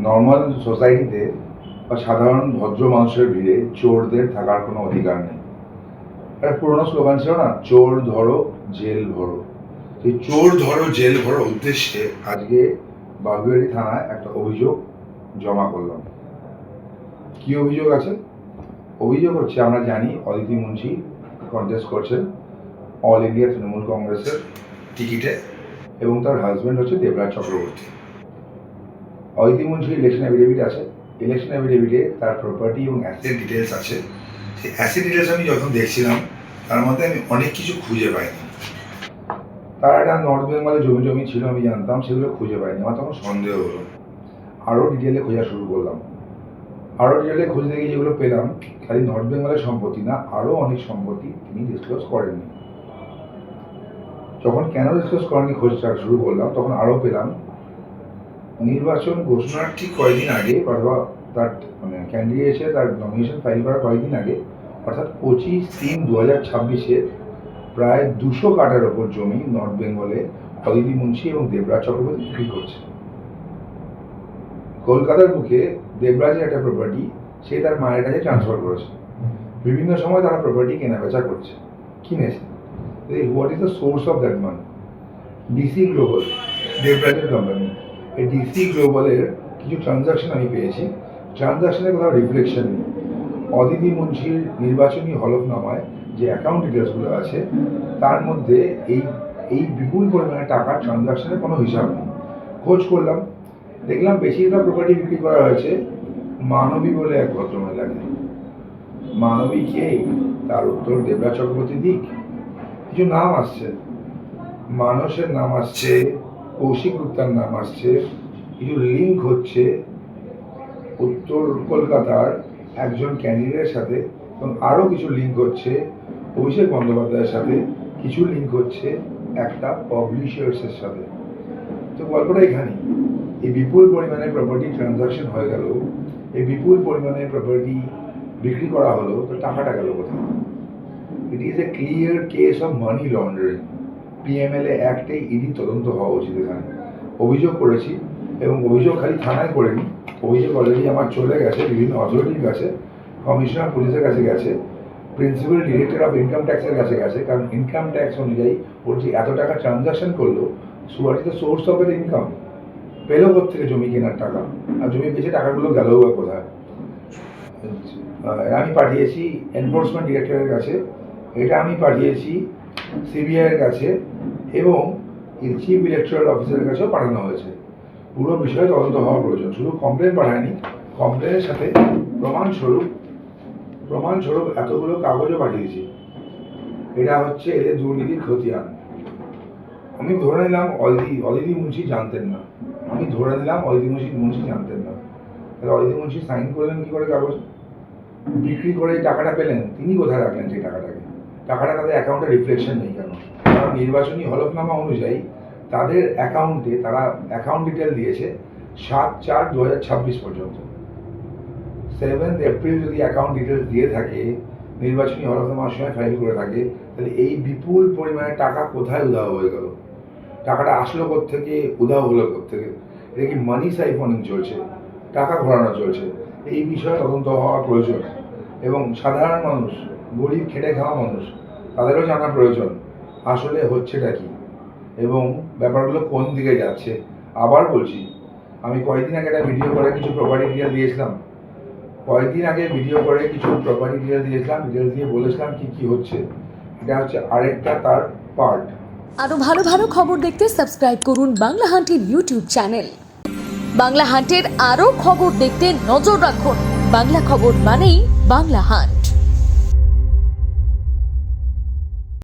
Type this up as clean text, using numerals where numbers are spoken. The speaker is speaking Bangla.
নর্মাল সোসাইটিতে বা সাধারণ ভদ্র মানুষের ভিড়ে চোরদের থাকার কোনো অধিকার নেই। একটা পুরোনো স্লোগান ছিল না, চোর ধরো জেল ভরো। সেই চোর ধরো জেল ভরো উদ্দেশ্যে আজকে বাগুইআটি থানায় একটা অভিযোগ জমা করলাম। কি অভিযোগ আছে? অভিযোগ হচ্ছে, আমরা জানি অদিতি মুন্সি কন্টেস্ট করছেন অল ইন্ডিয়া তৃণমূল কংগ্রেসের টিকিটে এবং তার হাজব্যান্ড হচ্ছে দেবরাজ চক্রবর্তী। অদিতি মুন্সির ইলেকশন অ্যাফিডেভিট আছে। ইলেকশন অ্যাফিডেভিটে তার প্রপার্টি এবং অ্যাসেট ডিটেলস আছে। সেই অ্যাসেট ডিটেলস আমি যখন দেখছিলাম তার মধ্যে আমি অনেক কিছু খুঁজে পাইনি। তার একটা নর্থ বেঙ্গলে জমি ছিল, আমি জানতাম, সেগুলো খুঁজে পাইনি। আমার তখন সন্দেহ হলো, আরও ডিটেলে খোঁজা শুরু করলাম। আরও ডিটেলে খুঁজতে গিয়ে যেগুলো পেলাম, খালি নর্থ বেঙ্গলের সম্পত্তি না, আরও অনেক সম্পত্তি তিনি ডিসক্লোজ করেননি। যখন কেন ডিসক্লোজ করেননি খোঁজটা শুরু করলাম, তখন আরও পেলাম নির্বাচন ঘোষণার ঠিক কয়েকদিন আগে, অথবা তার ক্যান্ডিডেটে তার নমিনেশন ফাইল করার কয়েকদিন আগে, অর্থাৎ 25/3/2026 প্রায় 200 কাঠার ওপর জমি নর্থ বেঙ্গলে অদিতি মুন্সি এবং দেবরাজ চক্রবর্তী বিক্রি করছে। কলকাতার বুকে দেবরাজের একটা প্রপার্টি সে তার মায়ের কাছে ট্রান্সফার করেছে। বিভিন্ন সময় তারা প্রপার্টি কেনাবেচা করছে, কিনেছে। What is the source of that money? DC global, দেবরাজের কোম্পানি। এই ডিসি গ্লোবালের কিছু ট্রানজাকশন আমি পেয়েছি। ট্রানজাকশনের কোথাও রিফ্লেকশন নেই। অদিতি মুন্সির নির্বাচনী হলফনামায় যে অ্যাকাউন্ট ডিটেলসগুলো আছে তার মধ্যে এই বিপুল পরিমাণে টাকার ট্রানজাকশনের কোনো হিসাব নেই। খোঁজ করলাম, দেখলাম বেশিরভাগ প্রপার্টি বিক্রি করা হয়েছে মানবী বলে এক ভদ্রমহিলাকে। মানবী কে? তার উত্তর দেবরাজ চক্রবর্তী দিক। কিছু নাম আসছে, মানসের নাম আসছে, কৌশিক গুপ্তার নাম আসছে, কিছু লিঙ্ক হচ্ছে উত্তর কলকাতার একজন ক্যান্ডিডেটের সাথে, এবং আরও কিছু লিঙ্ক হচ্ছে অভিষেক বন্দ্যোপাধ্যায়ের সাথে, কিছু লিঙ্ক হচ্ছে একটা পাবলিশার্সের সাথে। তো গল্পটা এখানেই। এই বিপুল পরিমাণে প্রপার্টি ট্রানজাকশন হয়ে গেল, এই বিপুল পরিমাণে প্রপার্টি বিক্রি করা হলো, তো টাকাটা গেল কোথায়? It is a clear case of money laundering. PMLA অ্যাক্টে ইডি তদন্ত হওয়া উচিত। এখানে অভিযোগ করেছি, এবং অভিযোগ খালি থানায় করিনি, অভিযোগ অলরেডি আমার চলে গেছে বিভিন্ন অথরিটির কাছে, কমিশনার পুলিশের কাছে গেছে, প্রিন্সিপাল ডিরেক্টর অফ ইনকাম ট্যাক্সের কাছে গেছে। কারণ ইনকাম ট্যাক্স অনুযায়ী ওর যে এত টাকা ট্রানজাকশন করলো, what is the source of এর ইনকাম? পেলো থেকে জমি কেনার টাকা, আর জমি বেচে টাকাগুলো গেল বা কোথায়? আমি পাঠিয়েছি এনফোর্সমেন্ট ডিরেক্টরের কাছে, এটা আমি পাঠিয়েছি CBI-এর কাছে, এবং চিফ ইলেকট্রাল অফিসারের কাছেও পাঠানো হয়েছে। পুরো বিষয়ে তদন্ত হওয়া প্রয়োজন। শুধু কমপ্লেন পাঠায়নি, কমপ্লেনের সাথে প্রমাণস্বরূপ এতগুলো কাগজও পাঠিয়েছি। এটা হচ্ছে এদের দুর্নীতির খতিয়ান। আমি ধরে নিলাম অদিতি মুন্সি জানতেন না, তাহলে অদিতি মুন্সি সাইন করলেন কি করে কাগজ? বিক্রি করে টাকাটা পেলেন, তিনি কোথায় রাখলেন সেই টাকাটাকে? টাকাটা তাদের অ্যাকাউন্টে রিফ্লেকশন নেই কেন? কারণ নির্বাচনী হলফনামা অনুযায়ী তাদের অ্যাকাউন্টে তারা অ্যাকাউন্ট ডিটেল দিয়েছে 7/4/2026 পর্যন্ত। 7th এপ্রিল যদি অ্যাকাউন্ট ডিটেলস দিয়ে থাকে, নির্বাচনী হলফনামার সময় ফাইল করে থাকে, তাহলে এই বিপুল পরিমাণে টাকা কোথায় উধাও হয়ে গেল? টাকাটা আসলো কোত্থেকে, উধাও হলো কোত্থেকে? এটা কি মানি সাইফনিং চলছে, টাকা ঘোরানো চলছে? এই বিষয়ে তদন্ত হওয়া প্রয়োজন, এবং সাধারণ মানুষ, গরিব খেটে খাওয়া মানুষ, তাদেরও জানা প্রয়োজন আসলে হচ্ছেটা কি এবং ব্যাপারগুলো কোন দিকে যাচ্ছে। আবার বলছি, আমি কয়েকদিন আগে একটা ভিডিও করে কিছু প্রপার্টি ডিটেল দিয়েছিলাম, ডিটেলস দিয়ে বলেছিলাম কি হচ্ছে। এটা হচ্ছে আরেকটা তার পার্ট। আরো ভালো ভালো খবর দেখতে সাবস্ক্রাইব করুন বাংলা হান্টের ইউটিউব চ্যানেল। বাংলা হান্টের আরো খবর দেখতে নজর রাখুন। বাংলা খবর মানেই বাংলা হান্ট।